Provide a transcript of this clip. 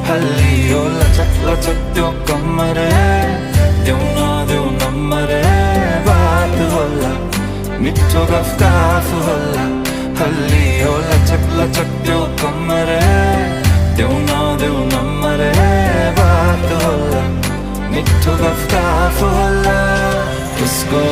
हल्ली हो लचक लचक त्यो कमर देऊ नम्बर बात होला मिठो गफ होला हल्ली हो लचक लचक त्यो कमर देऊ नम्बर बात होला मिठो गफ होला उसको